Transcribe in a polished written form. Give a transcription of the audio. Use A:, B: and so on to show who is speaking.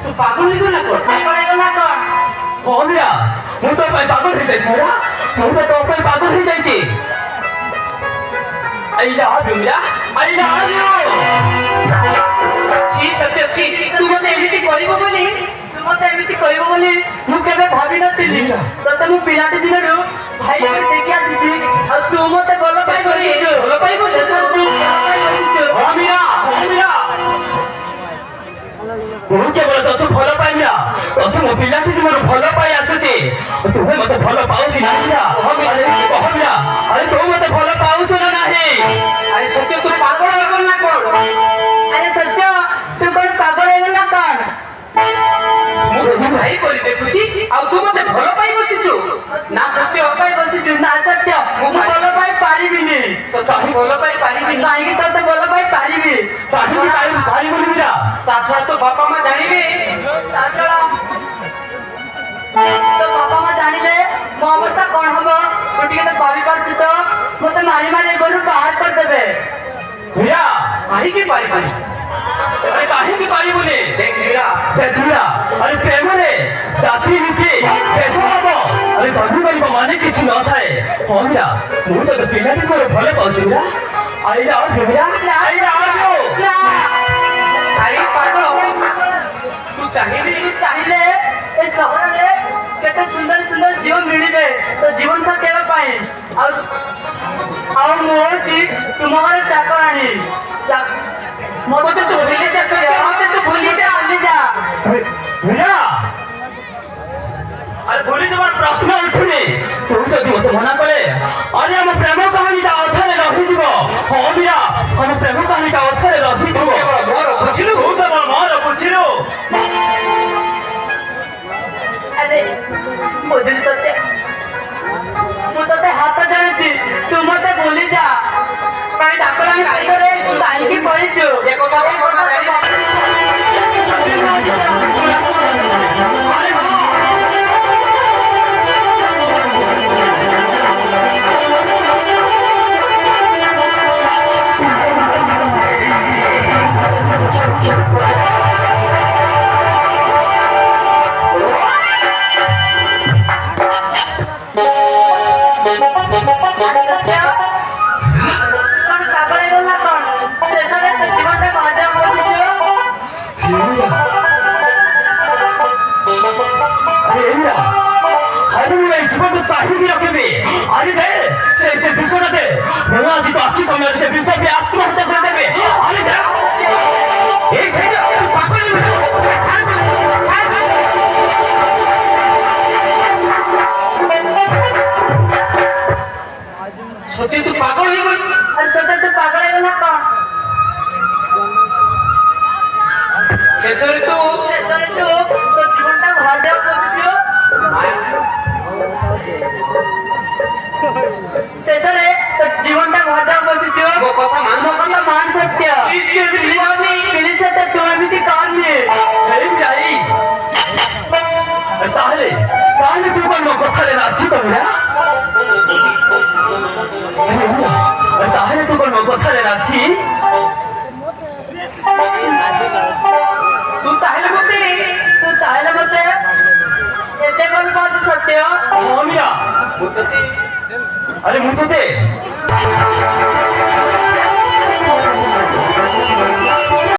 A: तू पागल हो ना कौन हाँ भैया मुझे तो पागल हो जाए मुझे तो पागल हो जाए I love you भैया I love you ছি সত্য ছি তুই মতে এমিতি করিব বলি ମୁଁ କେବେ ଭାବି ନଥିଲି ତତେ ମୁଁ ପିଲାଟି ଦିନରୁ ଭାଇ ଦେଖି ଆସିଛି ଆଉ ତୁ ମତେ ଭଲ ପାଇ ବସିଛୁ ଭଲ ପାଇ ବସିଛୁ ମୁଁ କେବଳ ତତେ ଭଲ ପାଇଲା ତତେ ମୋ ପିଲାଟି ଦିନରୁ ଭଲ ପାଇ ଆସୁଛି ତୁମେ ମତେ ଭଲ ପାଉକି ନାହିଁ କହିଲା ଆରେ ତୁ ମତେ ଭଲ ପାଉଛୁ ନା ନାହିଁ ଆରେ ସତ୍ୟ ତୁ ପାଗଳ ହେଇଗଲ ନା କଣ ଆରେ ସତ୍ୟ ତୁ କଣ ପାଗଳ ହେଇଗଲ ନା କଣ ମୁଁ ଭାଇ କରି ଦେଖୁଛି ଆଉ ତୁ ମତେ ଭଲ ପାଇ ବସିଛୁ ନା ସତ୍ୟ ପାଇ ବସିଛୁ ନା ସତ୍ୟ ମୁଁ ଭଲ ପାଇ ପାରିବିନି ତ କାହିଁ ଭଲ ପାଇ ପାରିବିନି କାହିଁକି ତତେ ଭଲ ପାଇ ପାରିବି କାହିଁକି ପାରିବୁନି ବିରା ତା ଛଡା ତ ବାପା ମା ଜାଣିବେ ତ ବାପା ମା ଜାଣିଲେ ମୋ ଅବସ୍ଥା କଣ ହବ ତୁ ଟିକେ ତ କରିପାରୁଛୁ ତ ମତେ ମାରି ମାରି ଘରୁ ବାହାର କରିଦେବେ ବିରା କାହିଁକି ପାରିବିନି अरे काहे पारिबुने देख लीला अरे प्रेम रे जाति नीति भेदभाव अरे धनी गरीब माने किछि न थाए हां भैया मु तो पिलाटी को भले पाउछु ना आई लव यू भैया आई लव यू अरे पागल तू चाहिए ए शहर रे केते सुंदर सुंदर जीवन मिलिबे तो जीवन साथी हेबा पाई आ मोर जी तुम्हारे चाकरानी मते तो भूली जा मते तो भूली जा भैया अरे भूली जब प्रश्न उठुनी तू जदि मते मना करे अरे हम प्रेम कहानी ता अर्थरे रहि जीवो हां भैया हम प्रेम कहानी ता अर्थरे रहि जीवो केवल मोर बुझिलु तू केवल मोर बुझिलु अरे बुझिलु सत्य मु तते हाथ जानिছি तू मते भूली जा काई डाकला काई करे काई की पळिछु देखो बाबा कोना जानि अरे दे से विषय दे मैं आज तो आपकी समय से विषय पे आत्महत्या कर देबे अरे दे ए से पागल सत्य तू पागल हो गई अरे सत्य तू पागल हो गया कौन शेषरे तू तो जीवनटा भादे बसिछु शेषरे तो जीवनटा भादे बसिछु वो कथा मान सत्य प्लीज सत्य तू एमिति करनी हेई जाई ताहले तू कोन कथा ले राजी तो ना ताहले तू कोन कथा ले राजी तू ताहले मते एते कोन बात सत्य हां मीरा मुतते अरे मुतते